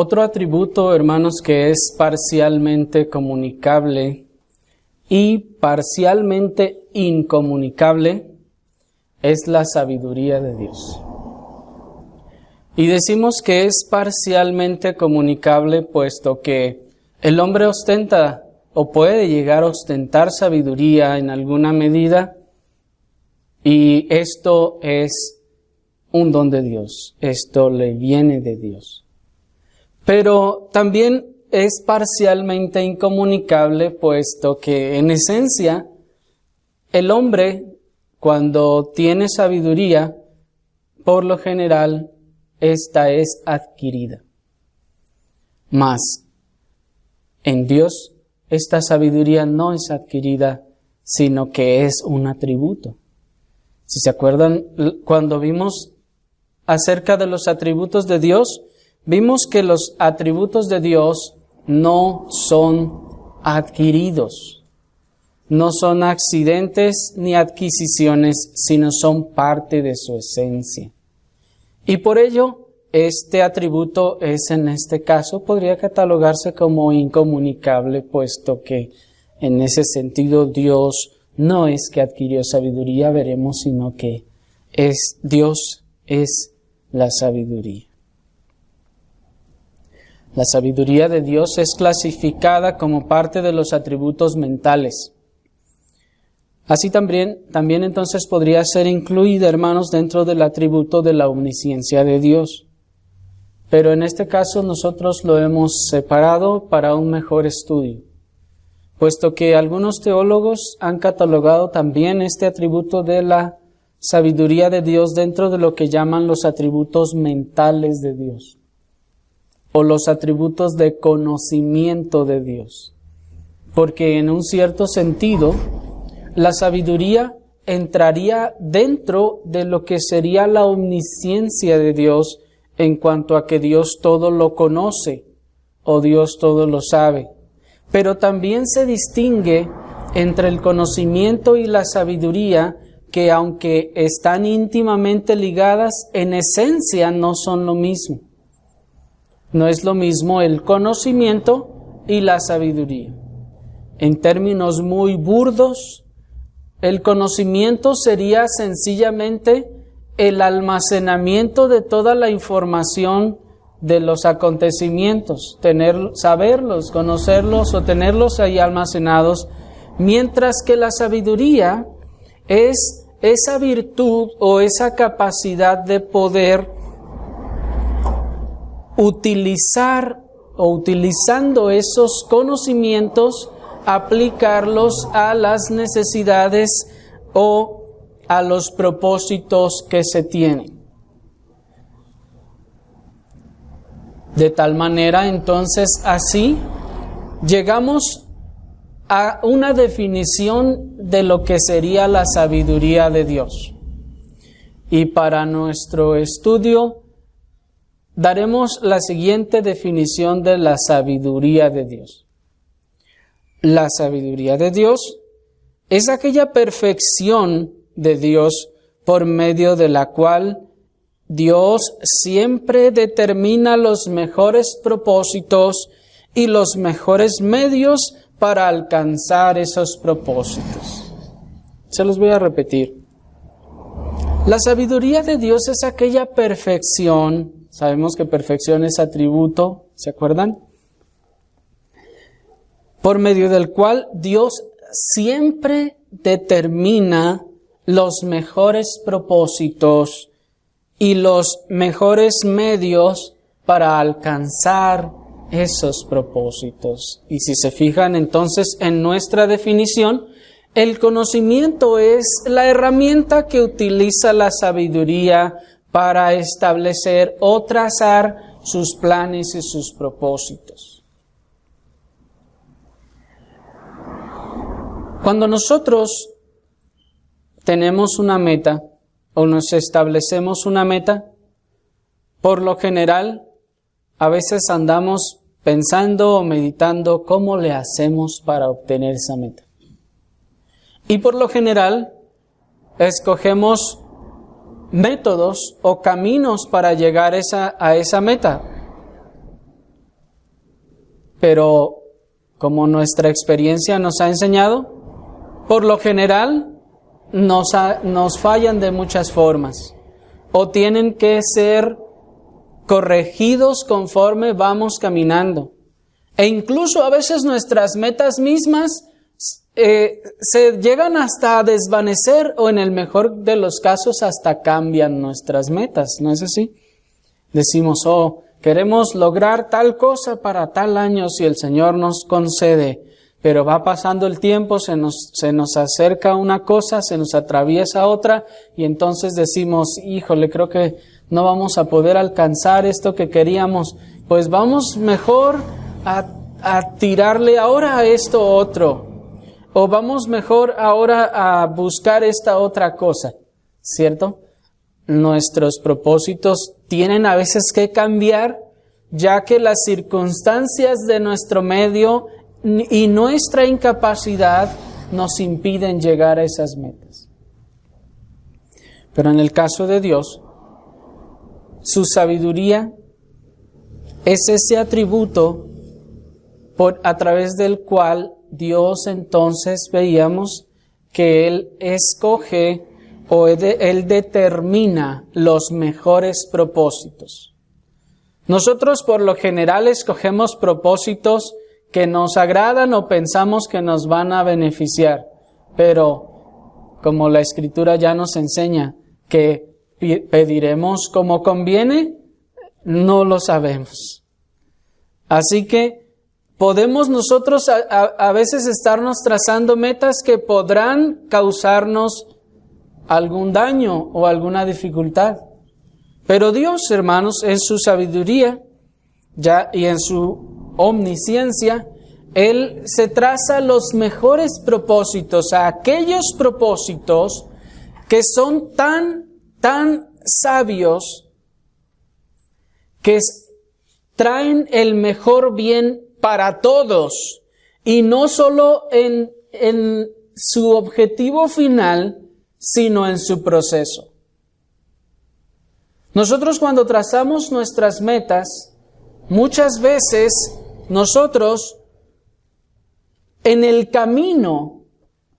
Otro atributo, hermanos, que es parcialmente comunicable y parcialmente incomunicable es la sabiduría de Dios. Y decimos que es parcialmente comunicable puesto que el hombre ostenta o puede llegar a ostentar sabiduría en alguna medida, y esto es un don de Dios, esto le viene de Dios. Pero también es parcialmente incomunicable, puesto que en esencia el hombre, cuando tiene sabiduría, por lo general, esta es adquirida. Mas en Dios, esta sabiduría no es adquirida, sino que es un atributo. Si se acuerdan, cuando vimos acerca de los atributos de Dios, vimos que los atributos de Dios no son adquiridos, no son accidentes ni adquisiciones, sino son parte de su esencia. Y por ello, este atributo es en este caso, podría catalogarse como incomunicable, puesto que en ese sentido Dios no es que adquirió sabiduría, veremos, sino que Dios es la sabiduría. La sabiduría de Dios es clasificada como parte de los atributos mentales. Así también entonces podría ser incluida, hermanos, dentro del atributo de la omnisciencia de Dios. Pero en este caso nosotros lo hemos separado para un mejor estudio, puesto que algunos teólogos han catalogado también este atributo de la sabiduría de Dios dentro de lo que llaman los atributos mentales de Dios, o los atributos de conocimiento de Dios. Porque en un cierto sentido, la sabiduría entraría dentro de lo que sería la omnisciencia de Dios en cuanto a que Dios todo lo conoce o Dios todo lo sabe. Pero también se distingue entre el conocimiento y la sabiduría, que aunque están íntimamente ligadas, en esencia no son lo mismo. No es lo mismo el conocimiento y la sabiduría. En términos muy burdos, el conocimiento sería sencillamente el almacenamiento de toda la información de los acontecimientos, saberlos, conocerlos o tenerlos ahí almacenados, mientras que la sabiduría es esa virtud o esa capacidad de poder utilizar o utilizando esos conocimientos, aplicarlos a las necesidades o a los propósitos que se tienen. De tal manera, entonces, así llegamos a una definición de lo que sería la sabiduría de Dios. Y para nuestro estudio daremos la siguiente definición de la sabiduría de Dios. La sabiduría de Dios es aquella perfección de Dios por medio de la cual Dios siempre determina los mejores propósitos y los mejores medios para alcanzar esos propósitos. Se los voy a repetir. La sabiduría de Dios es aquella perfección, sabemos que perfección es atributo, ¿se acuerdan? Por medio del cual Dios siempre determina los mejores propósitos y los mejores medios para alcanzar esos propósitos. Y si se fijan entonces en nuestra definición, el conocimiento es la herramienta que utiliza la sabiduría para establecer o trazar sus planes y sus propósitos. Cuando nosotros tenemos una meta o nos establecemos una meta, por lo general, a veces andamos pensando o meditando cómo le hacemos para obtener esa meta. Y por lo general, escogemos métodos o caminos para llegar a esa meta. pero como nuestra experiencia nos ha enseñado, por lo general nos fallan de muchas formas o tienen que ser corregidos conforme vamos caminando. E incluso a veces nuestras metas mismas se llegan hasta a desvanecer o en el mejor de los casos hasta cambian nuestras metas, ¿no es así? Decimos, queremos lograr tal cosa para tal año si el Señor nos concede, pero va pasando el tiempo, se nos acerca una cosa, se nos atraviesa otra y entonces decimos, híjole, creo que no vamos a poder alcanzar esto que queríamos, pues vamos mejor a tirarle ahora a esto otro. O vamos mejor ahora a buscar esta otra cosa, ¿cierto? Nuestros propósitos tienen a veces que cambiar, ya que las circunstancias de nuestro medio y nuestra incapacidad nos impiden llegar a esas metas. Pero en el caso de Dios, su sabiduría es ese atributo a través del cual Dios entonces veíamos que Él escoge o Él determina los mejores propósitos. Nosotros por lo general escogemos propósitos que nos agradan o pensamos que nos van a beneficiar, pero como la Escritura ya nos enseña que pediremos como conviene, no lo sabemos. Así que podemos nosotros a veces estarnos trazando metas que podrán causarnos algún daño o alguna dificultad. Pero Dios, hermanos, en su sabiduría y en su omnisciencia, Él se traza los mejores propósitos, a aquellos propósitos que son tan sabios que traen el mejor bien para todos, y no solo en su objetivo final, sino en su proceso. Nosotros cuando trazamos nuestras metas, muchas veces nosotros en el camino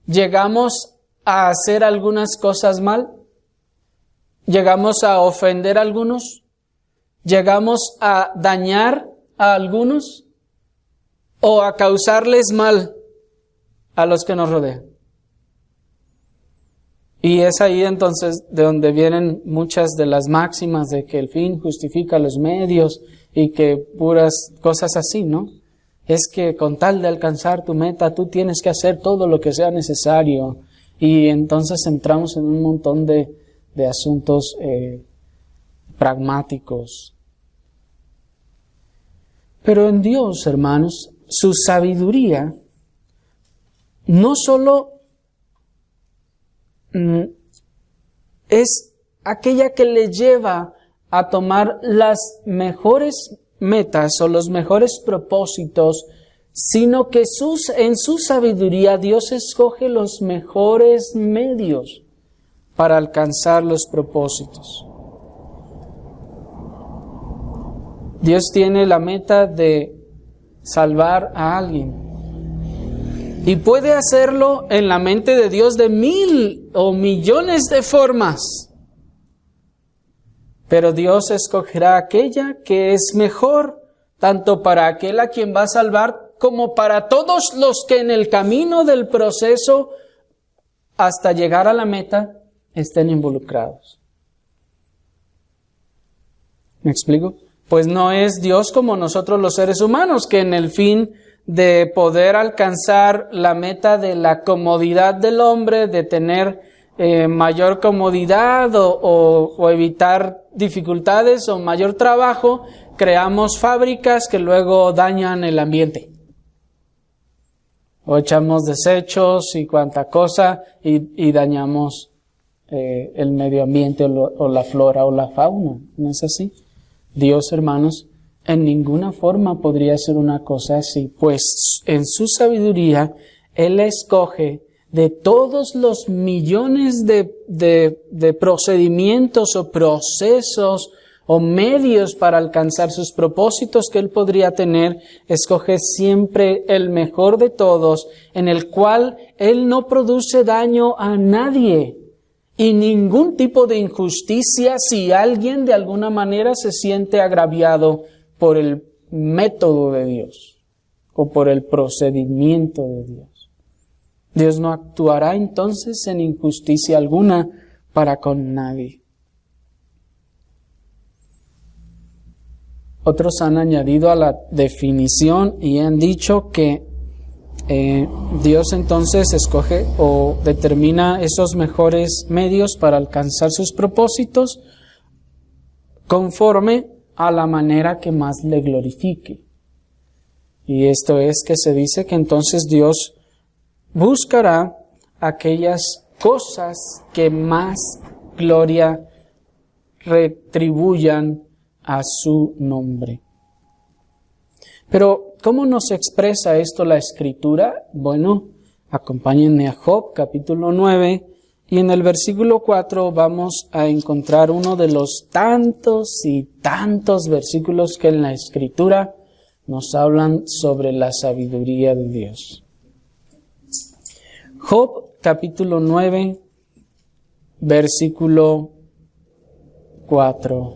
llegamos a hacer algunas cosas mal, llegamos a ofender a algunos, llegamos a dañar a algunos, o a causarles mal a los que nos rodean. Y es ahí entonces de donde vienen muchas de las máximas de que el fin justifica los medios y que puras cosas así, ¿no? Es que con tal de alcanzar tu meta, tú tienes que hacer todo lo que sea necesario. Y entonces entramos en un montón de asuntos pragmáticos. Pero en Dios, hermanos, su sabiduría no solo es aquella que le lleva a tomar las mejores metas o los mejores propósitos, sino que en su sabiduría Dios escoge los mejores medios para alcanzar los propósitos. Dios tiene la meta de salvar a alguien. Y puede hacerlo en la mente de Dios de 1000 o millones de formas. Pero Dios escogerá aquella que es mejor, tanto para aquel a quien va a salvar, como para todos los que en el camino del proceso, hasta llegar a la meta, estén involucrados. ¿Me explico? Pues no es Dios como nosotros los seres humanos, que en el fin de poder alcanzar la meta de la comodidad del hombre, de tener mayor comodidad o evitar dificultades o mayor trabajo, creamos fábricas que luego dañan el ambiente. O echamos desechos y cuanta cosa y dañamos el medio ambiente o la flora o la fauna. ¿No es así? Dios, hermanos, en ninguna forma podría ser una cosa así, pues en su sabiduría Él escoge de todos los millones de procedimientos o procesos o medios para alcanzar sus propósitos que Él podría tener, escoge siempre el mejor de todos, en el cual Él no produce daño a nadie y ningún tipo de injusticia si alguien de alguna manera se siente agraviado por el método de Dios o por el procedimiento de Dios. Dios no actuará entonces en injusticia alguna para con nadie. Otros han añadido a la definición y han dicho que Dios entonces escoge o determina esos mejores medios para alcanzar sus propósitos conforme a la manera que más le glorifique. Y esto es que se dice que entonces Dios buscará aquellas cosas que más gloria retribuyan a su nombre. Pero, ¿cómo nos expresa esto la Escritura? Bueno, acompáñenme a Job, capítulo 9, y en el versículo 4 vamos a encontrar uno de los tantos y tantos versículos que en la Escritura nos hablan sobre la sabiduría de Dios. Job, capítulo 9, versículo 4.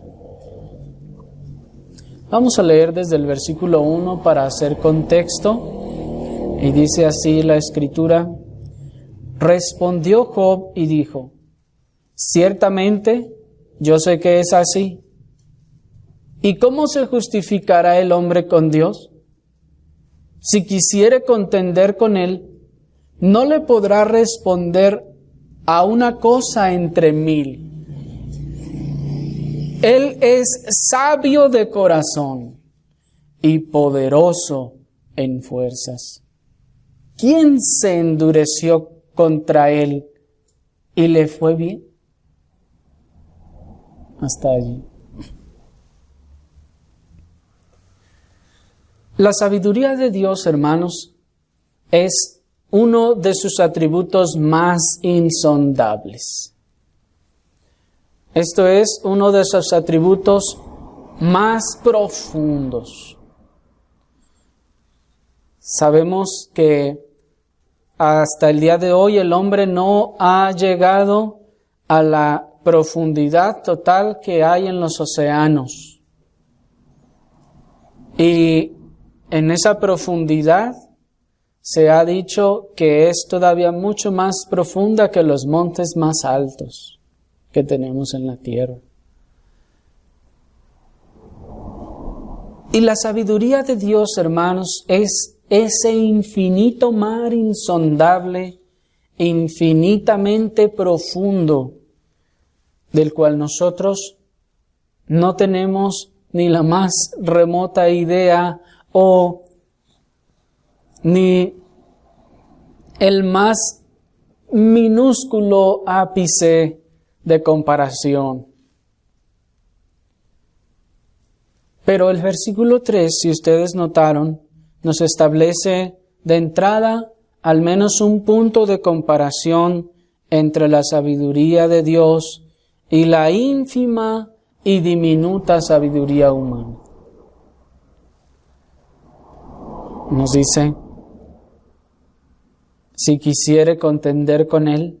Vamos a leer desde el versículo 1 para hacer contexto. Y dice así la Escritura: Respondió Job y dijo: Ciertamente yo sé que es así. ¿Y cómo se justificará el hombre con Dios? Si quisiere contender con él, no le podrá responder a una cosa entre mil. Él es sabio de corazón y poderoso en fuerzas. ¿Quién se endureció contra él y le fue bien? Hasta allí. La sabiduría de Dios, hermanos, es uno de sus atributos más insondables. Esto es uno de sus atributos más profundos. Sabemos que hasta el día de hoy el hombre no ha llegado a la profundidad total que hay en los océanos. Y en esa profundidad se ha dicho que es todavía mucho más profunda que los montes más altos que tenemos en la tierra. Y la sabiduría de Dios, hermanos, es ese infinito mar insondable, infinitamente profundo, del cual nosotros no tenemos ni la más remota idea o ni el más minúsculo ápice de comparación. Pero el versículo 3, si ustedes notaron, nos establece de entrada al menos un punto de comparación entre la sabiduría de Dios y la ínfima y diminuta sabiduría humana. Nos dice: si quisiere contender con él,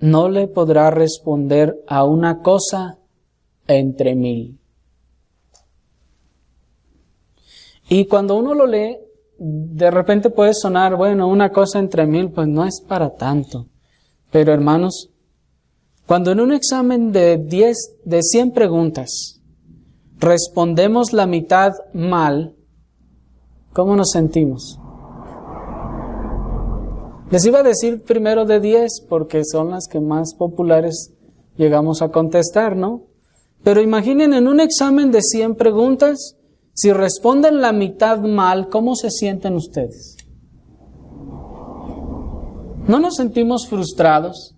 no le podrá responder a una cosa entre mil. Y cuando uno lo lee, de repente puede sonar, bueno, una cosa entre mil, pues no es para tanto. Pero hermanos, cuando en un examen de 100 preguntas respondemos la mitad mal, ¿cómo nos sentimos? Les iba a decir primero de 10 porque son las que más populares llegamos a contestar, ¿no? Pero imaginen en un examen de 100 preguntas, si responden la mitad mal, ¿cómo se sienten ustedes? ¿No nos sentimos frustrados?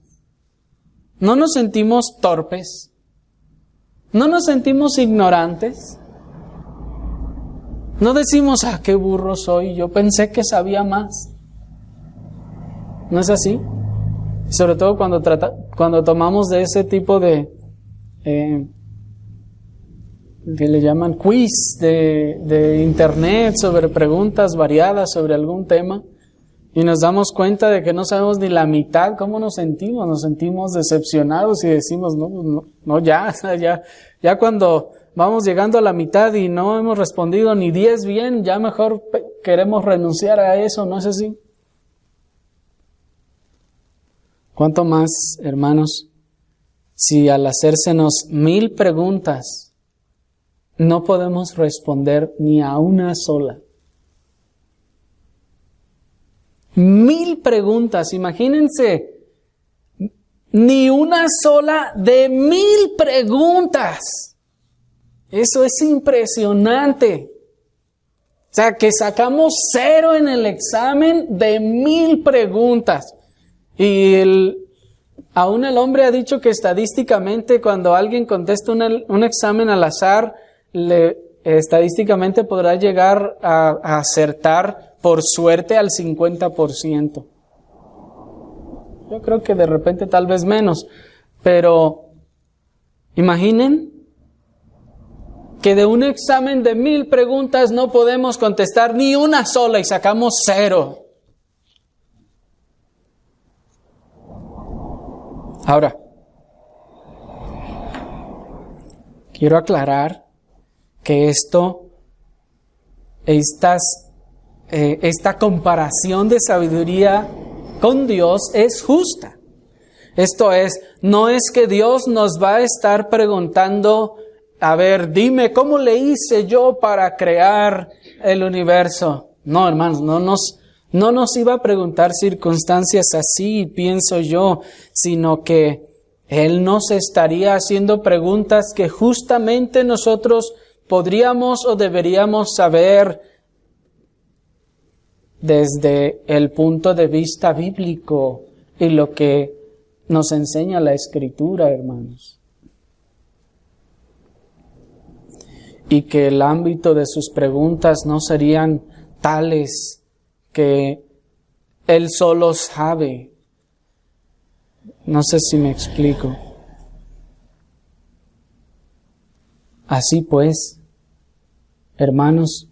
¿No nos sentimos torpes? ¿No nos sentimos ignorantes? ¿No decimos, qué burro soy, yo pensé que sabía más? ¿No es así? Sobre todo cuando tomamos de ese tipo de que le llaman quiz de internet sobre preguntas variadas sobre algún tema, y nos damos cuenta de que no sabemos ni la mitad cómo nos sentimos decepcionados y decimos, ya cuando vamos llegando a la mitad y no hemos respondido ni 10 bien, ya mejor queremos renunciar a eso, ¿no es así? ¿Cuánto más, hermanos, si al hacérsenos 1000 preguntas no podemos responder ni a una sola? 1000 preguntas, imagínense, ni una sola de 1000 preguntas. Eso es impresionante. O sea, que sacamos 0 en el examen de 1000 preguntas. Y aún el hombre ha dicho que estadísticamente cuando alguien contesta un examen al azar, estadísticamente podrá llegar a acertar por suerte al 50%. Yo creo que de repente tal vez menos, pero imaginen que de un examen de 1000 preguntas no podemos contestar ni una sola y sacamos 0. Ahora, quiero aclarar que esta comparación de sabiduría con Dios es justa. Esto es, no es que Dios nos va a estar preguntando, a ver, dime, ¿cómo le hice yo para crear el universo? No, hermanos, no nos iba a preguntar circunstancias así, pienso yo, sino que Él nos estaría haciendo preguntas que justamente nosotros podríamos o deberíamos saber desde el punto de vista bíblico y lo que nos enseña la Escritura, hermanos. Y que el ámbito de sus preguntas no serían tales que Él solo sabe. No sé si me explico. Así pues, hermanos,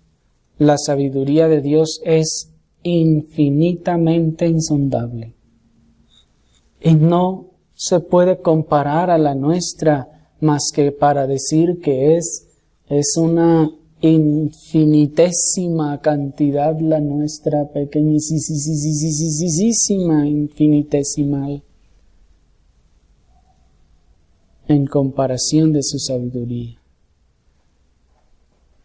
la sabiduría de Dios es infinitamente insondable y no se puede comparar a la nuestra más que para decir que es una infinitésima cantidad la nuestra, pequeñísima, infinitesimal, en comparación de su sabiduría.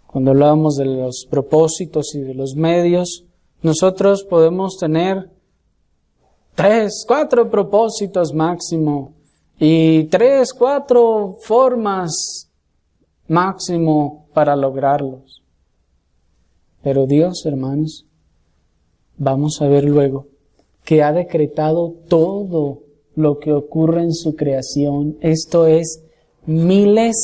Cuando hablamos de los propósitos y de los medios, nosotros podemos tener 3, 4 propósitos máximo y 3, 4 formas máximo para lograrlos. Pero Dios, hermanos, vamos a ver luego que ha decretado todo lo que ocurre en su creación. Esto es, miles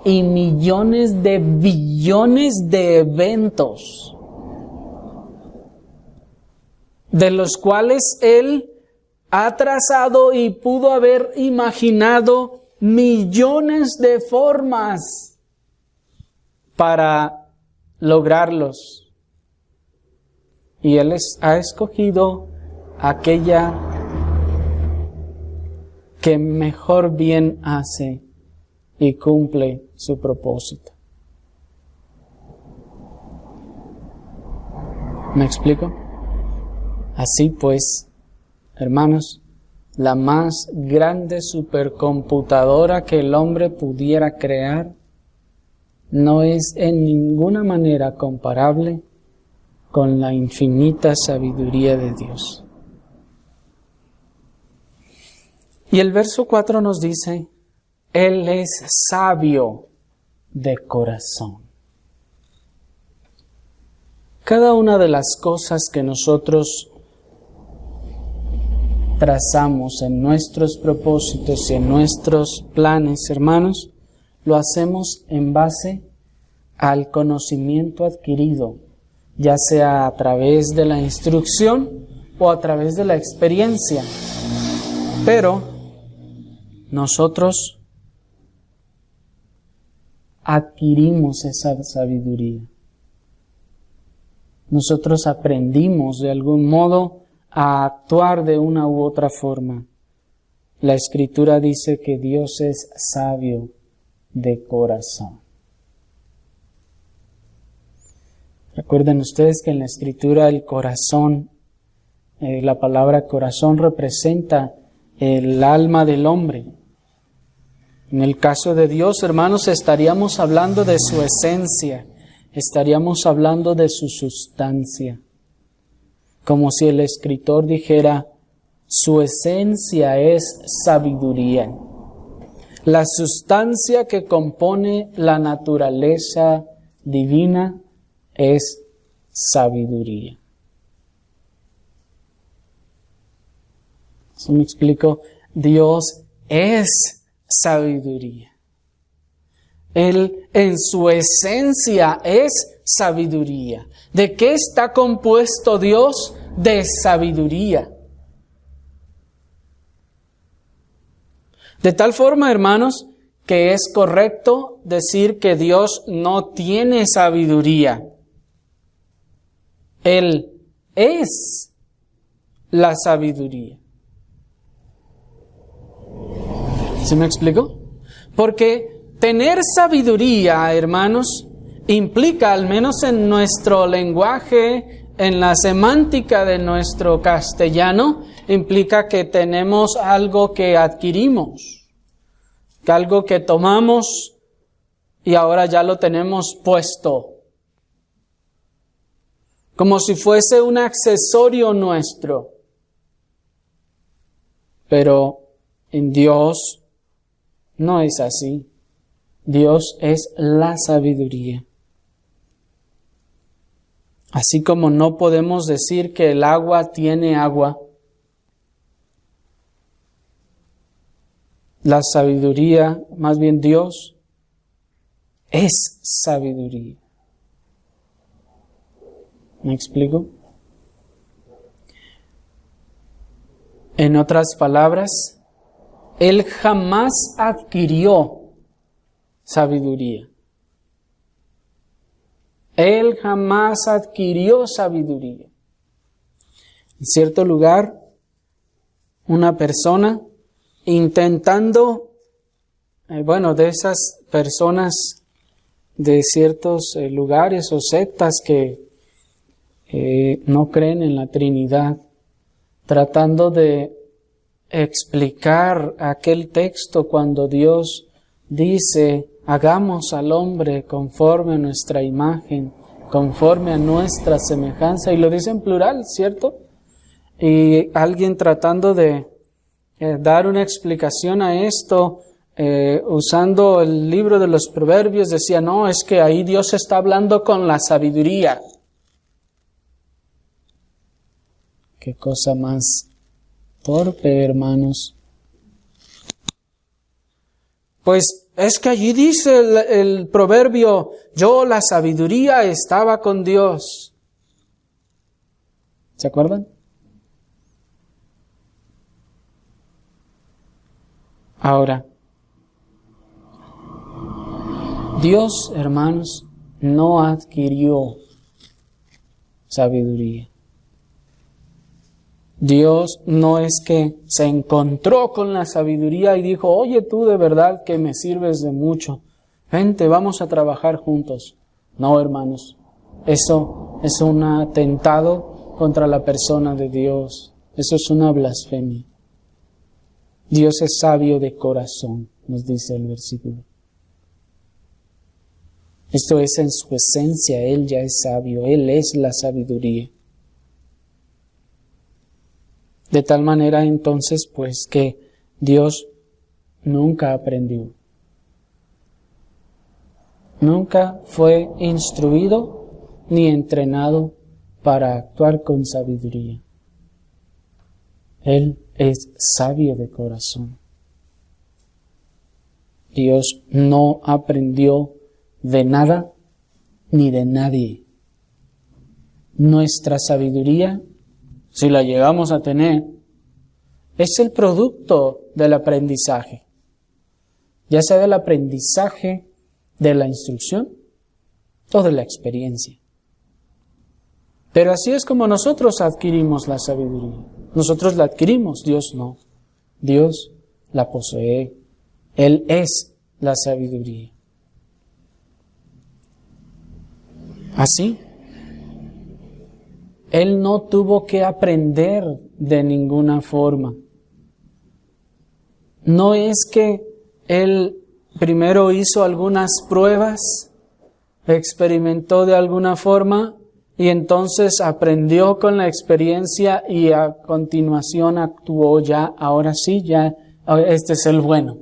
y millones de billones de eventos, de los cuales Él ha trazado y pudo haber imaginado millones de formas para lograrlos. Y Él ha escogido aquella que mejor bien hace y cumple su propósito. ¿Me explico? Así pues, hermanos, la más grande supercomputadora que el hombre pudiera crear no es en ninguna manera comparable con la infinita sabiduría de Dios. Y el verso 4 nos dice, Él es sabio de corazón. Cada una de las cosas que nosotros trazamos en nuestros propósitos y en nuestros planes, hermanos, lo hacemos en base al conocimiento adquirido, ya sea a través de la instrucción o a través de la experiencia. Pero nosotros, adquirimos esa sabiduría. Nosotros aprendimos de algún modo a actuar de una u otra forma. La Escritura dice que Dios es sabio de corazón. Recuerden ustedes que en la Escritura el corazón, la palabra corazón representa el alma del hombre. En el caso de Dios, hermanos, estaríamos hablando de su esencia, estaríamos hablando de su sustancia. Como si el escritor dijera, su esencia es sabiduría. La sustancia que compone la naturaleza divina es sabiduría. ¿Sí me explico? Dios es sabiduría. Él en su esencia es sabiduría. ¿De qué está compuesto Dios? De sabiduría. De tal forma, hermanos, que es correcto decir que Dios no tiene sabiduría. Él es la sabiduría. ¿Se me explicó? Porque tener sabiduría, hermanos, implica, al menos en nuestro lenguaje, en la semántica de nuestro castellano, implica que tenemos algo que adquirimos, que algo que tomamos y ahora ya lo tenemos puesto, como si fuese un accesorio nuestro. Pero en Dios no es así. Dios es la sabiduría. Así como no podemos decir que el agua tiene agua, la sabiduría, más bien Dios, es sabiduría. ¿Me explico? En otras palabras, Él jamás adquirió sabiduría. Él jamás adquirió sabiduría. En cierto lugar, una persona intentando, de esas personas de ciertos lugares o sectas que no creen en la Trinidad, tratando de explicar aquel texto cuando Dios dice, hagamos al hombre conforme a nuestra imagen, conforme a nuestra semejanza, y lo dice en plural, ¿cierto? Y alguien tratando de dar una explicación a esto, usando el libro de los Proverbios, decía, no, es que ahí Dios está hablando con la sabiduría. Qué cosa más torpe, hermanos. Pues es que allí dice el proverbio, yo la sabiduría estaba con Dios. ¿Se acuerdan? Ahora, Dios, hermanos, no adquirió sabiduría. Dios no es que se encontró con la sabiduría y dijo, oye, tú de verdad que me sirves de mucho. Vente, vamos a trabajar juntos. No, hermanos, eso es un atentado contra la persona de Dios. Eso es una blasfemia. Dios es sabio de corazón, nos dice el versículo. Esto es en su esencia, Él ya es sabio, Él es la sabiduría. De tal manera entonces, pues, que Dios nunca aprendió. Nunca fue instruido ni entrenado para actuar con sabiduría. Él es sabio de corazón. Dios no aprendió de nada ni de nadie. Nuestra sabiduría, si la llegamos a tener, es el producto del aprendizaje. Ya sea del aprendizaje ¿De la instrucción o de la experiencia? Pero así es como nosotros adquirimos la sabiduría. Nosotros la adquirimos, Dios no. Dios la posee. Él es la sabiduría. Así, Él no tuvo que aprender de ninguna forma. No es que Él primero hizo algunas pruebas, experimentó de alguna forma y entonces aprendió con la experiencia y a continuación actuó ya, ahora sí, ya, este es el bueno.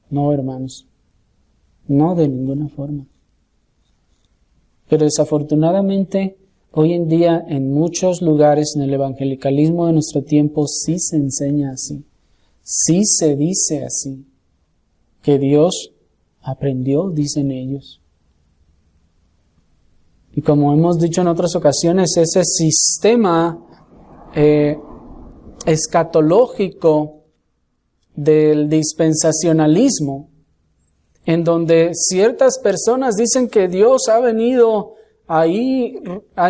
No, hermanos, no de ninguna forma. Pero desafortunadamente, hoy en día en muchos lugares en el evangelicalismo de nuestro tiempo sí se enseña así. Sí se dice así, que Dios aprendió, dicen ellos. Y como hemos dicho en otras ocasiones, ese sistema escatológico del dispensacionalismo, en donde ciertas personas dicen que Dios ha venido ahí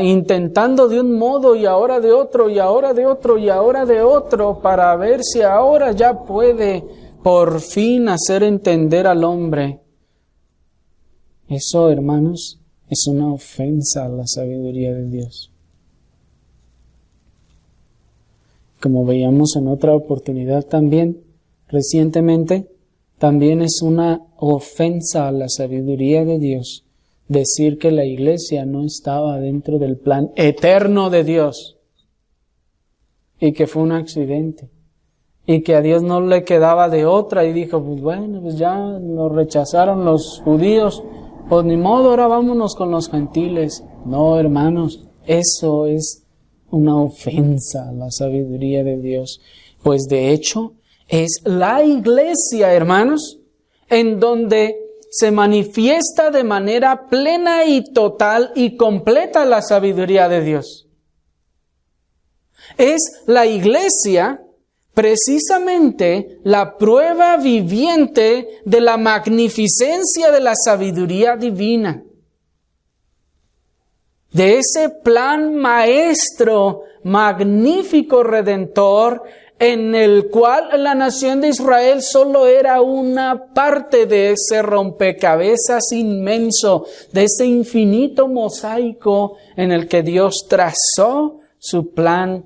intentando de un modo y ahora de otro, y ahora de otro, y ahora de otro, para ver si ahora ya puede por fin hacer entender al hombre. Eso, hermanos, es una ofensa a la sabiduría de Dios. Como veíamos en otra oportunidad también, recientemente, también es una ofensa a la sabiduría de Dios decir que la iglesia no estaba dentro del plan eterno de Dios y que fue un accidente y que a Dios no le quedaba de otra y dijo, pues bueno, pues ya nos rechazaron los judíos, pues ni modo, ahora vámonos con los gentiles. No, hermanos, eso es una ofensa a la sabiduría de Dios. Pues de hecho, es la iglesia, hermanos, en donde se manifiesta de manera plena y total y completa la sabiduría de Dios. Es la iglesia precisamente la prueba viviente de la magnificencia de la sabiduría divina. De ese plan maestro, magnífico, redentor, en el cual la nación de Israel solo era una parte de ese rompecabezas inmenso, de ese infinito mosaico en el que Dios trazó su plan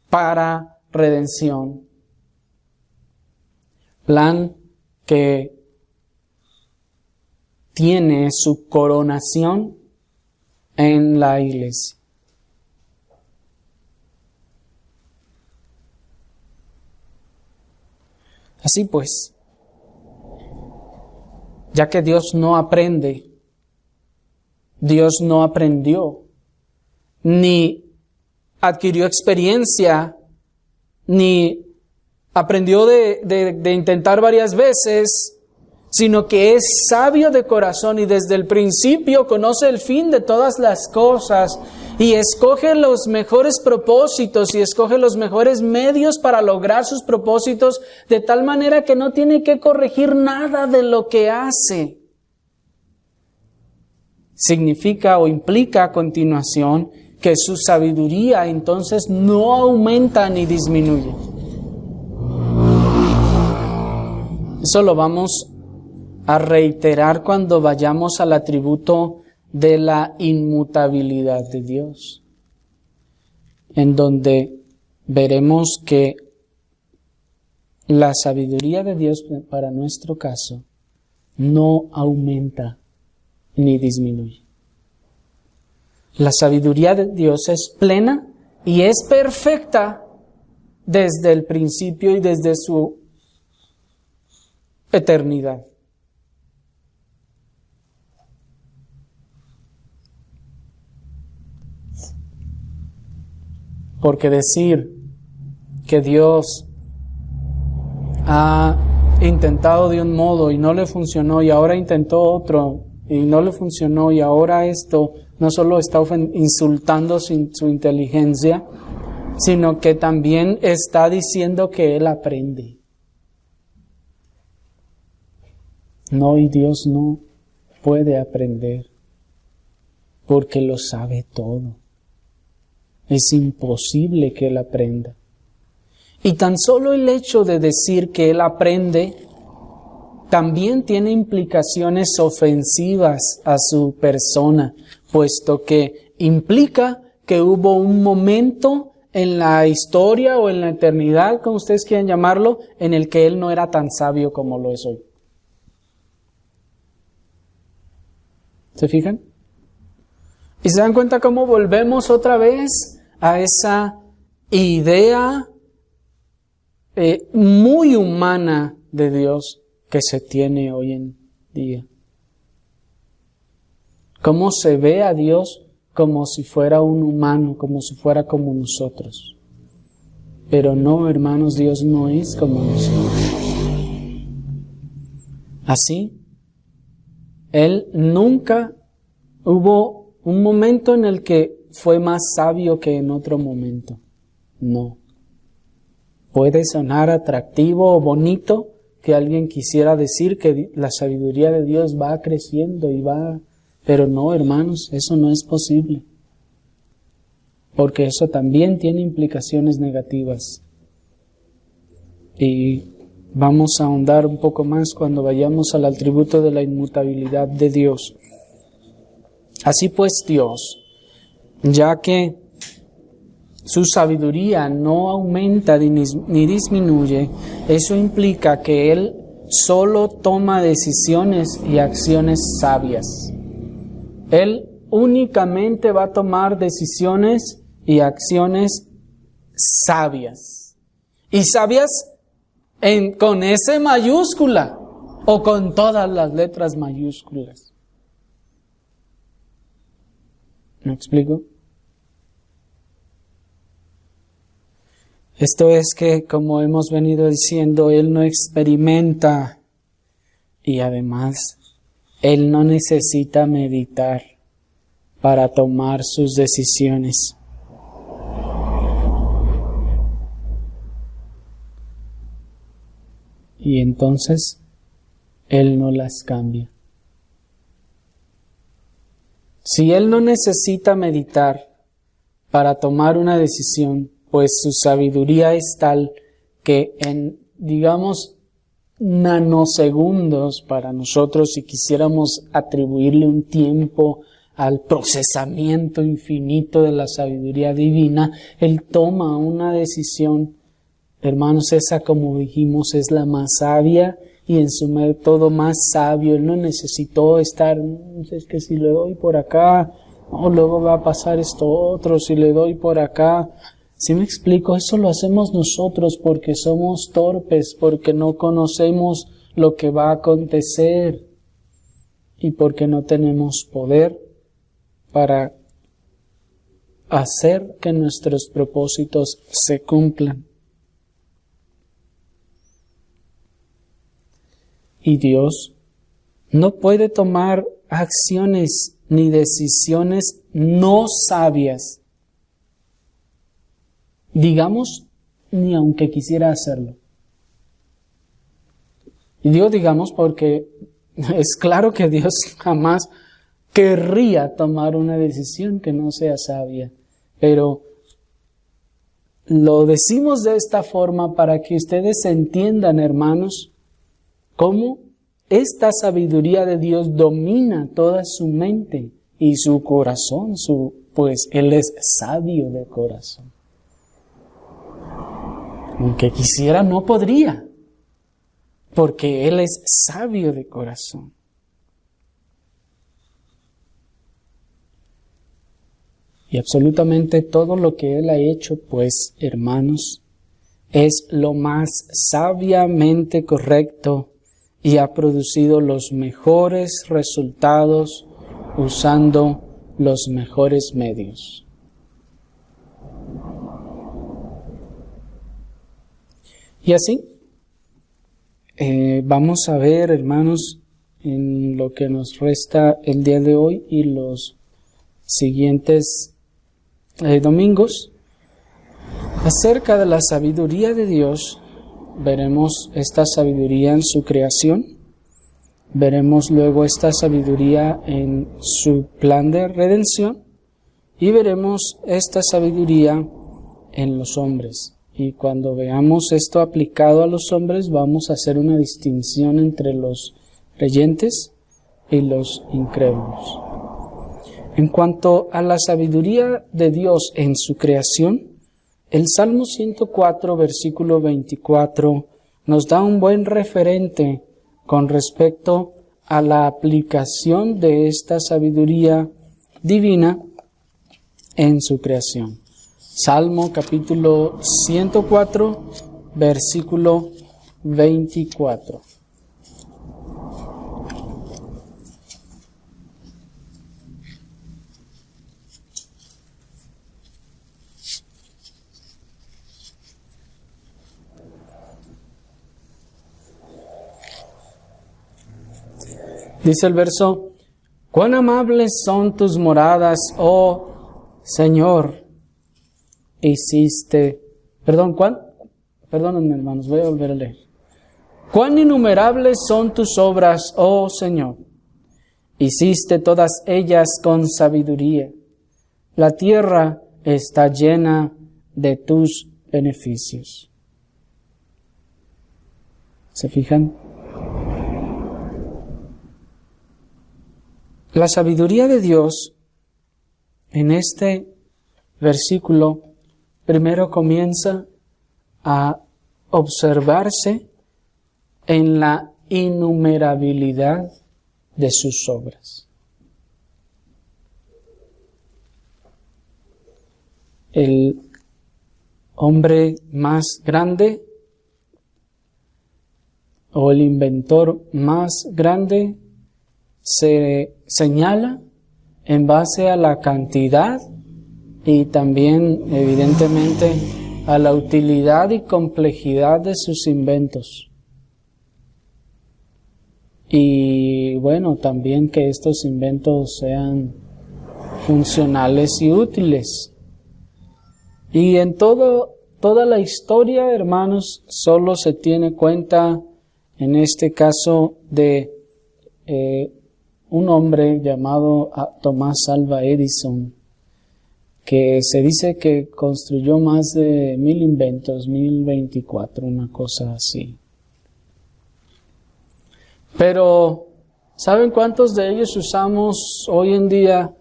para redención. Plan que tiene su coronación en la iglesia. Así pues, ya que Dios no aprende, Dios no aprendió, ni adquirió experiencia, ni aprendió de intentar varias veces, sino que es sabio de corazón y desde el principio conoce el fin de todas las cosas y escoge los mejores propósitos y escoge los mejores medios para lograr sus propósitos de tal manera que no tiene que corregir nada de lo que hace. Significa o implica a continuación que su sabiduría entonces no aumenta ni disminuye. Eso lo vamos a reiterar cuando vayamos al atributo de la inmutabilidad de Dios, en donde veremos que la sabiduría de Dios para nuestro caso no aumenta ni disminuye. La sabiduría de Dios es plena y es perfecta desde el principio y desde su eternidad. Porque decir que Dios ha intentado de un modo y no le funcionó y ahora intentó otro y no le funcionó y ahora esto, no solo está insultando su inteligencia, sino que también está diciendo que Él aprende. No, y Dios no puede aprender porque lo sabe todo. Es imposible que Él aprenda. Y tan solo el hecho de decir que Él aprende también tiene implicaciones ofensivas a su persona, puesto que implica que hubo un momento en la historia o en la eternidad, como ustedes quieran llamarlo, en el que Él no era tan sabio como lo es hoy. ¿Se fijan? Y se dan cuenta cómo volvemos otra vez a esa idea muy humana de Dios que se tiene hoy en día. Cómo se ve a Dios como si fuera un humano, como si fuera como nosotros. Pero no, hermanos, Dios no es como nosotros. Así, Él nunca hubo un momento en el que fue más sabio que en otro momento. No. Puede sonar atractivo o bonito que alguien quisiera decir que la sabiduría de Dios va creciendo y va... Pero no, hermanos, eso no es posible. Porque eso también tiene implicaciones negativas. Y vamos a ahondar un poco más cuando vayamos al atributo de la inmutabilidad de Dios. Así pues, Dios, ya que su sabiduría no aumenta ni disminuye, eso implica que Él solo toma decisiones y acciones sabias. Él únicamente va a tomar decisiones y acciones sabias. Y sabias con S mayúscula o con todas las letras mayúsculas. ¿Me explico? Esto es que, como hemos venido diciendo, Él no experimenta y además Él no necesita meditar para tomar sus decisiones. Y entonces Él no las cambia. Si Él no necesita meditar para tomar una decisión, pues su sabiduría es tal que en, digamos, nanosegundos para nosotros, si quisiéramos atribuirle un tiempo al procesamiento infinito de la sabiduría divina, Él toma una decisión. Hermanos, esa, como dijimos, es la más sabia y en su método más sabio. Él no necesitó estar, es que si le doy por acá, luego va a pasar esto otro, si le doy por acá. ¿Sí me explico? Eso lo hacemos nosotros porque somos torpes, porque no conocemos lo que va a acontecer y porque no tenemos poder para hacer que nuestros propósitos se cumplan. Y Dios no puede tomar acciones ni decisiones no sabias, digamos, ni aunque quisiera hacerlo. Y digo digamos porque es claro que Dios jamás querría tomar una decisión que no sea sabia, pero lo decimos de esta forma para que ustedes entiendan, hermanos, cómo esta sabiduría de Dios domina toda su mente y su corazón, pues Él es sabio de corazón. Aunque quisiera, no podría, porque Él es sabio de corazón. Y absolutamente todo lo que Él ha hecho, pues, hermanos, es lo más sabiamente correcto y ha producido los mejores resultados usando los mejores medios. Y así, vamos a ver, hermanos, en lo que nos resta el día de hoy y los siguientes domingos, acerca de la sabiduría de Dios. Veremos esta sabiduría en su creación, Veremos luego esta sabiduría en su plan de redención y veremos esta sabiduría en los hombres. Y cuando veamos esto aplicado a los hombres, vamos a hacer una distinción entre los creyentes y los incrédulos. En cuanto a la sabiduría de Dios en su creación, el Salmo 104, versículo 24, nos da un buen referente con respecto a la aplicación de esta sabiduría divina en su creación. Salmo capítulo 104, versículo 24. Dice el verso: cuán amables son tus moradas, oh Señor. Perdónenme, hermanos, voy a volver a leer. Cuán innumerables son tus obras, oh Señor. Hiciste todas ellas con sabiduría. La tierra está llena de tus beneficios. ¿Se fijan? La sabiduría de Dios en este versículo primero comienza a observarse en la innumerabilidad de sus obras. El hombre más grande o el inventor más grande se señala en base a la cantidad y también, evidentemente, a la utilidad y complejidad de sus inventos. Y bueno, también que estos inventos sean funcionales y útiles. Y en toda la historia, hermanos, solo se tiene cuenta, en este caso, de un hombre llamado Thomas Alva Edison, que se dice que construyó más de 1000 inventos, 1024, una cosa así. Pero, ¿saben cuántos de ellos usamos hoy en día?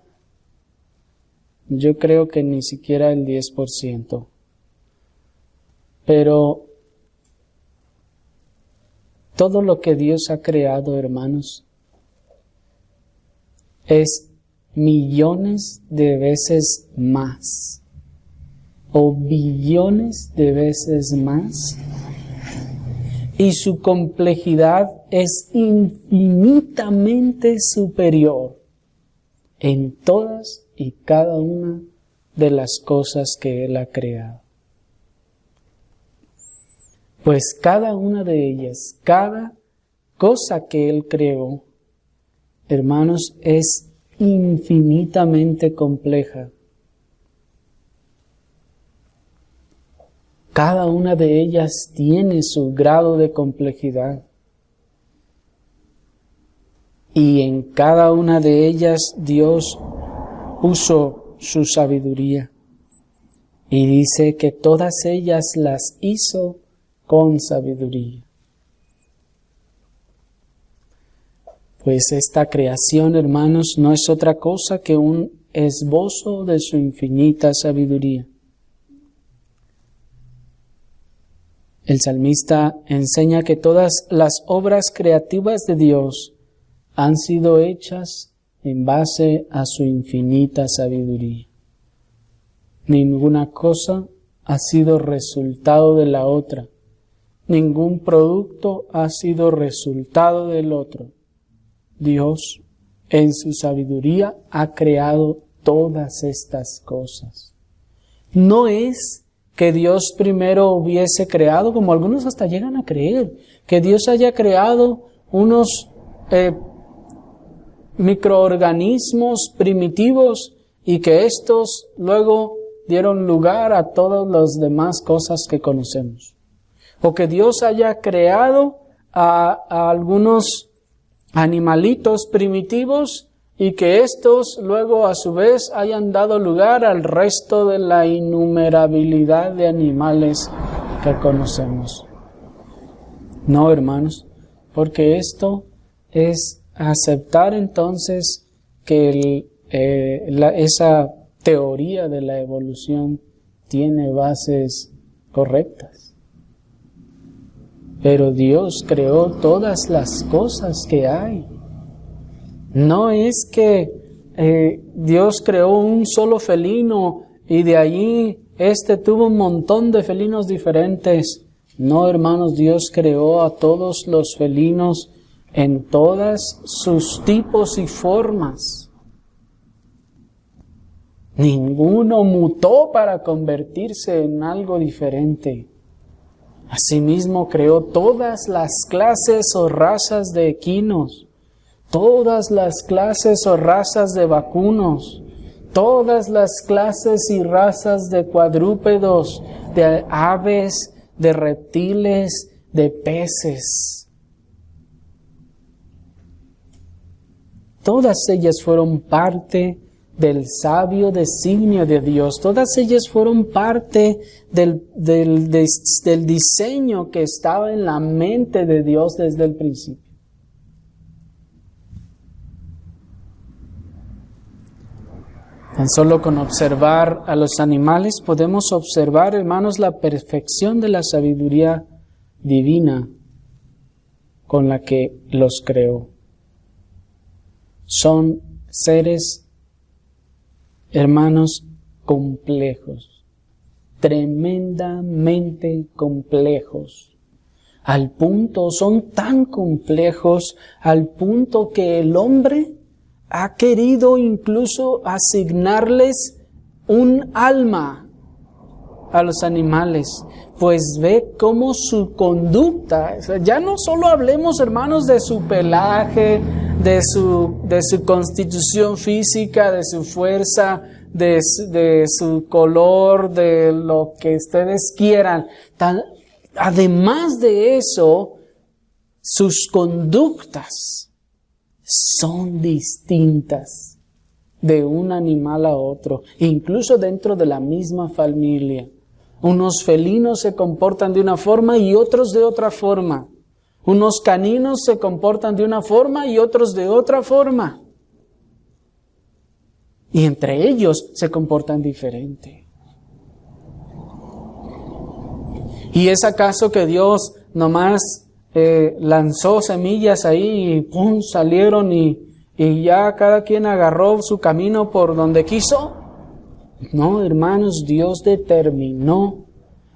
Yo creo que ni siquiera el 10%. Pero todo lo que Dios ha creado, hermanos, es millones de veces más o billones de veces más, y su complejidad es infinitamente superior en todas y cada una de las cosas que Él ha creado. Pues cada una de ellas, cada cosa que Él creó, hermanos, es infinitamente compleja. Cada una de ellas tiene su grado de complejidad. Y en cada una de ellas Dios puso su sabiduría. Y dice que todas ellas las hizo con sabiduría. Pues esta creación, hermanos, no es otra cosa que un esbozo de su infinita sabiduría. El salmista enseña que todas las obras creativas de Dios han sido hechas en base a su infinita sabiduría. Ninguna cosa ha sido resultado de la otra. Ningún producto ha sido resultado del otro. Dios, en su sabiduría, ha creado todas estas cosas. No es que Dios primero hubiese creado, como algunos hasta llegan a creer, que Dios haya creado unos microorganismos primitivos y que estos luego dieron lugar a todas las demás cosas que conocemos. O que Dios haya creado a algunos animalitos primitivos y que estos luego a su vez hayan dado lugar al resto de la innumerabilidad de animales que conocemos. No, hermanos, porque esto es aceptar entonces que esa teoría de la evolución tiene bases correctas. Pero Dios creó todas las cosas que hay. No es que Dios creó un solo felino y de allí tuvo un montón de felinos diferentes. No, hermanos, Dios creó a todos los felinos en todas sus tipos y formas. Ninguno mutó para convertirse en algo diferente. Asimismo creó todas las clases o razas de equinos, todas las clases o razas de vacunos, todas las clases y razas de cuadrúpedos, de aves, de reptiles, de peces. Todas ellas fueron parte del sabio designio de Dios. Todas ellas fueron parte del diseño que estaba en la mente de Dios desde el principio. Tan solo con observar a los animales podemos observar, hermanos, la perfección de la sabiduría divina con la que los creó. Son seres, hermanos, complejos, tremendamente complejos. Son tan complejos al punto que el hombre ha querido incluso asignarles un alma a los animales, pues ve cómo su conducta, ya no solo hablemos, hermanos, de su pelaje, de su constitución física, de su fuerza, de su color, de lo que ustedes quieran. Además de eso, sus conductas son distintas de un animal a otro, incluso dentro de la misma familia. Unos felinos se comportan de una forma y otros de otra forma. Unos caninos se comportan de una forma y otros de otra forma. Y entre ellos se comportan diferente. ¿Y es acaso que Dios nomás lanzó semillas ahí y ¡pum!, salieron y ya cada quien agarró su camino por donde quiso? No, hermanos, Dios determinó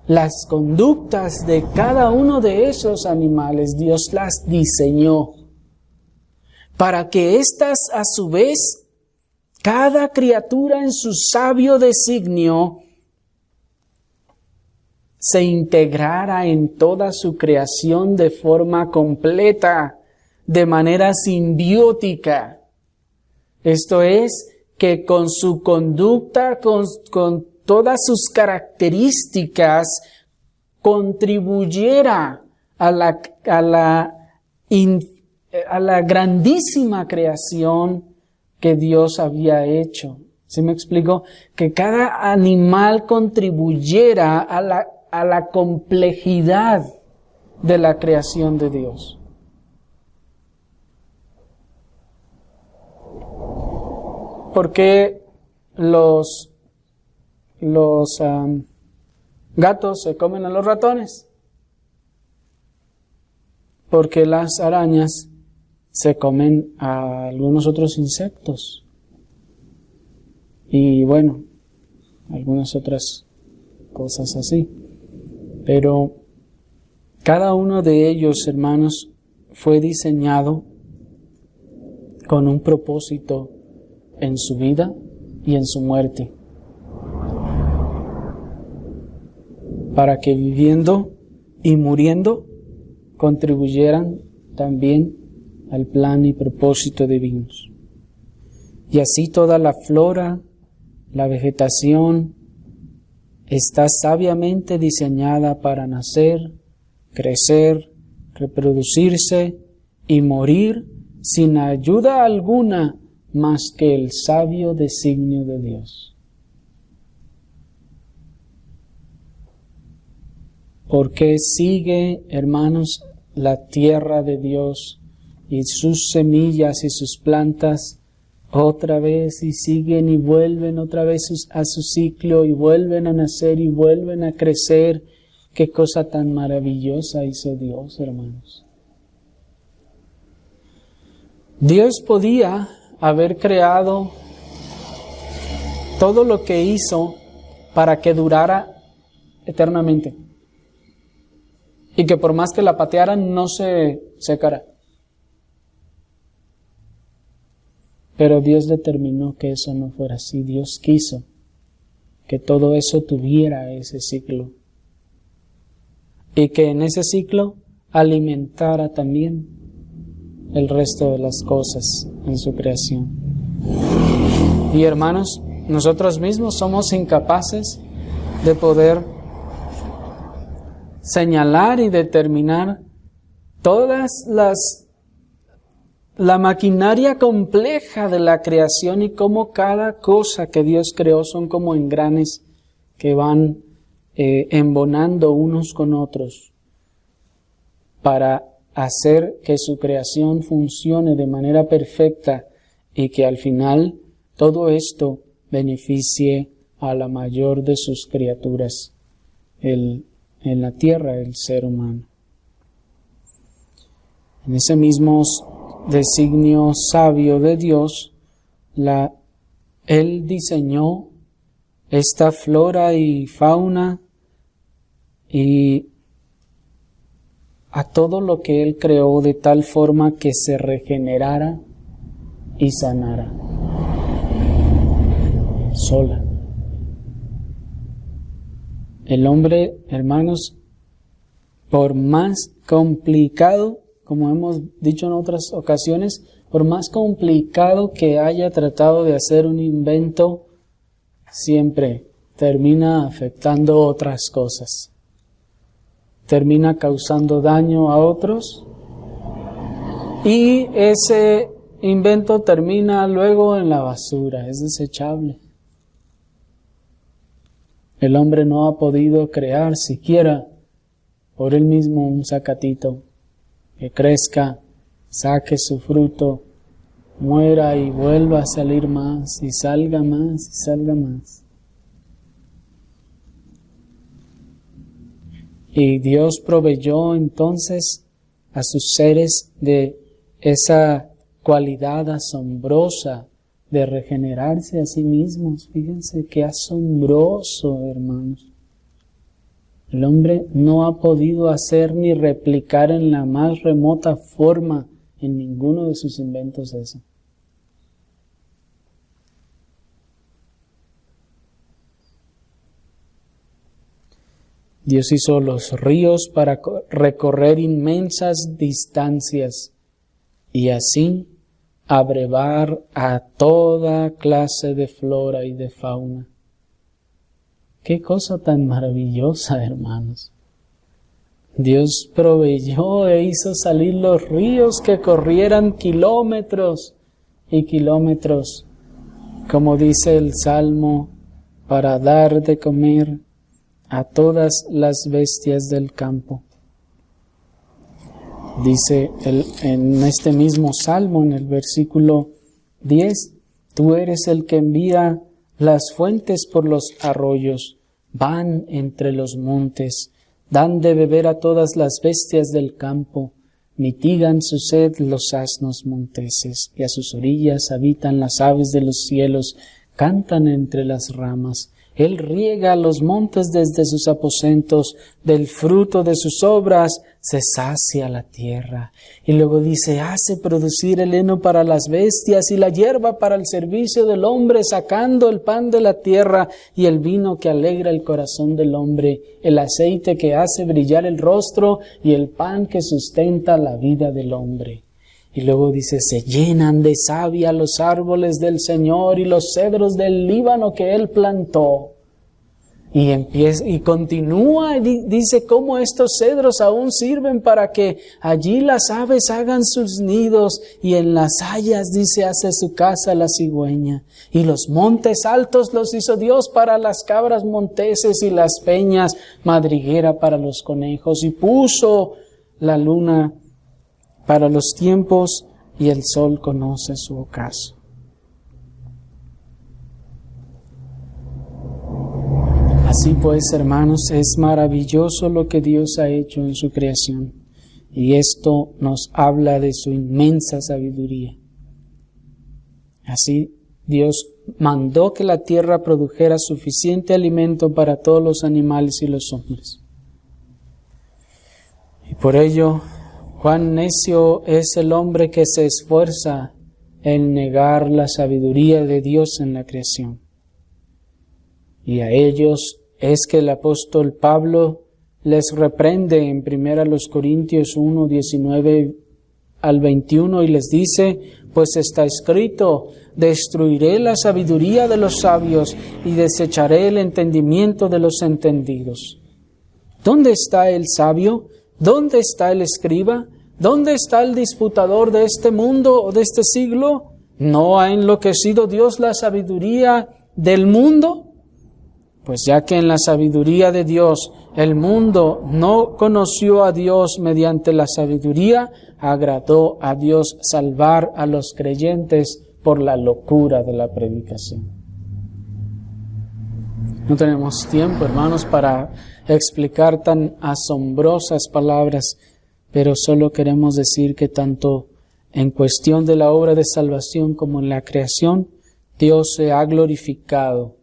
las conductas de cada uno de esos animales. Dios las diseñó para que éstas, a su vez, cada criatura en su sabio designio, se integrara en toda su creación de forma completa, de manera simbiótica. Esto es, que con su conducta, con todas sus características, contribuyera a la grandísima creación que Dios había hecho. ¿Sí me explico? Que cada animal contribuyera a la complejidad de la creación de Dios. ¿Por qué los gatos se comen a los ratones? Porque las arañas se comen a algunos otros insectos. Y bueno, algunas otras cosas así. Pero cada uno de ellos, hermanos, fue diseñado con un propósito en su vida y en su muerte, para que viviendo y muriendo contribuyeran también al plan y propósito divinos. Y así toda la flora, la vegetación, está sabiamente diseñada para nacer, crecer, reproducirse y morir sin ayuda alguna más que el sabio designio de Dios. Porque sigue, hermanos, la tierra de Dios y sus semillas y sus plantas otra vez y siguen y vuelven otra vez a su ciclo y vuelven a nacer y vuelven a crecer. Qué cosa tan maravillosa hizo Dios, hermanos. Dios podía haber creado todo lo que hizo para que durara eternamente y que por más que la patearan no se secara. Pero Dios determinó que eso no fuera así. Dios quiso que todo eso tuviera ese ciclo y que en ese ciclo alimentara también el resto de las cosas en su creación. Y hermanos, nosotros mismos somos incapaces de poder señalar y determinar la maquinaria compleja de la creación y cómo cada cosa que Dios creó son como engranes que van embonando unos con otros para hacer que su creación funcione de manera perfecta y que al final todo esto beneficie a la mayor de sus criaturas, en la tierra, el ser humano. En ese mismo designio sabio de Dios, Él diseñó esta flora y fauna y a todo lo que Él creó de tal forma que se regenerara y sanara sola. El hombre, hermanos, por más complicado, como hemos dicho en otras ocasiones, por más complicado que haya tratado de hacer un invento, siempre termina afectando otras cosas. Termina causando daño a otros y ese invento termina luego en la basura, es desechable. El hombre no ha podido crear siquiera por él mismo un zacatito que crezca, saque su fruto, muera y vuelva a salir más y salga más y salga más. Y Dios proveyó entonces a sus seres de esa cualidad asombrosa de regenerarse a sí mismos. Fíjense qué asombroso, hermanos. El hombre no ha podido hacer ni replicar en la más remota forma en ninguno de sus inventos eso. Dios hizo los ríos para recorrer inmensas distancias y así abrevar a toda clase de flora y de fauna. Qué cosa tan maravillosa, hermanos. Dios proveyó e hizo salir los ríos que corrieran kilómetros y kilómetros, como dice el Salmo, para dar de comer a todas las bestias del campo. Dice en este mismo Salmo, en el versículo 10, tú eres el que envía las fuentes por los arroyos, van entre los montes, dan de beber a todas las bestias del campo, mitigan su sed los asnos monteses, y a sus orillas habitan las aves de los cielos, cantan entre las ramas. Él riega los montes desde sus aposentos, del fruto de sus obras se sacia la tierra. Y luego dice, hace producir el heno para las bestias y la hierba para el servicio del hombre, sacando el pan de la tierra y el vino que alegra el corazón del hombre, el aceite que hace brillar el rostro y el pan que sustenta la vida del hombre. Y luego dice, se llenan de savia los árboles del Señor y los cedros del Líbano que Él plantó. Y continúa, dice cómo estos cedros aún sirven para que allí las aves hagan sus nidos, y en las hayas, dice, hace su casa la cigüeña. Y los montes altos los hizo Dios para las cabras monteses, y las peñas madriguera para los conejos. Y puso la luna para los tiempos, y el sol conoce su ocaso. Así pues, hermanos, es maravilloso lo que Dios ha hecho en su creación, y esto nos habla de su inmensa sabiduría. Así, Dios mandó que la tierra produjera suficiente alimento para todos los animales y los hombres. Y por ello, cuán necio es el hombre que se esfuerza en negar la sabiduría de Dios en la creación. Y a ellos es que el apóstol Pablo les reprende en 1 Corintios 1, 19 al 21, y les dice: pues está escrito, destruiré la sabiduría de los sabios y desecharé el entendimiento de los entendidos. ¿Dónde está el sabio? ¿Dónde está el escriba? ¿Dónde está el disputador de este mundo o de este siglo? ¿No ha enloquecido Dios la sabiduría del mundo? Pues ya que en la sabiduría de Dios el mundo no conoció a Dios mediante la sabiduría, agradó a Dios salvar a los creyentes por la locura de la predicación. No tenemos tiempo, hermanos, para explicar tan asombrosas palabras, pero solo queremos decir que tanto en cuestión de la obra de salvación como en la creación, Dios se ha glorificado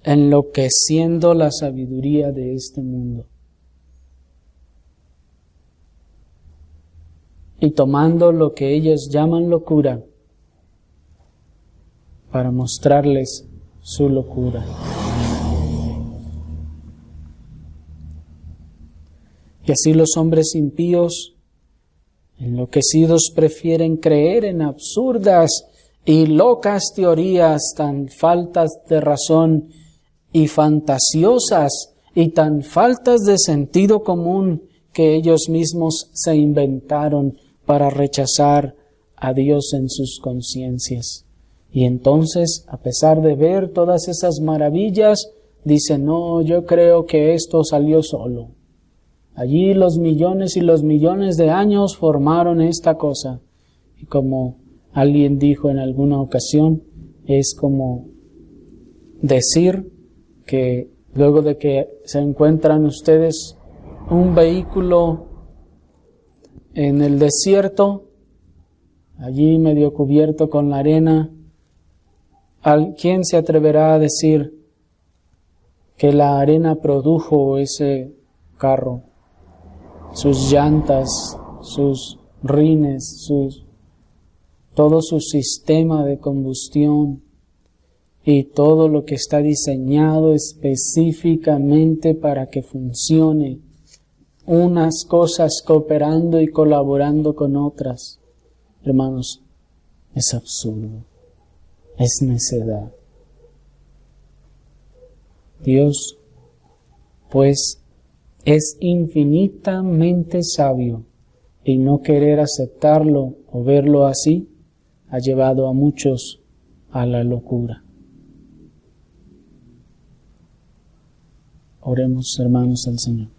enloqueciendo la sabiduría de este mundo y tomando lo que ellos llaman locura para mostrarles su locura. Y así los hombres impíos, enloquecidos, prefieren creer en absurdas y locas teorías tan faltas de razón y fantasiosas y tan faltas de sentido común que ellos mismos se inventaron para rechazar a Dios en sus conciencias. Y entonces, a pesar de ver todas esas maravillas, dicen: no, yo creo que esto salió solo. Allí los millones y los millones de años formaron esta cosa. Y como alguien dijo en alguna ocasión, es como decir que luego de que se encuentran ustedes un vehículo en el desierto, allí medio cubierto con la arena, ¿quién se atreverá a decir que la arena produjo ese carro? Sus llantas, sus rines, todo su sistema de combustión y todo lo que está diseñado específicamente para que funcione, unas cosas cooperando y colaborando con otras. Hermanos, es absurdo, es necedad. Dios, pues, es infinitamente sabio, y no querer aceptarlo o verlo así ha llevado a muchos a la locura. Oremos, hermanos, al Señor.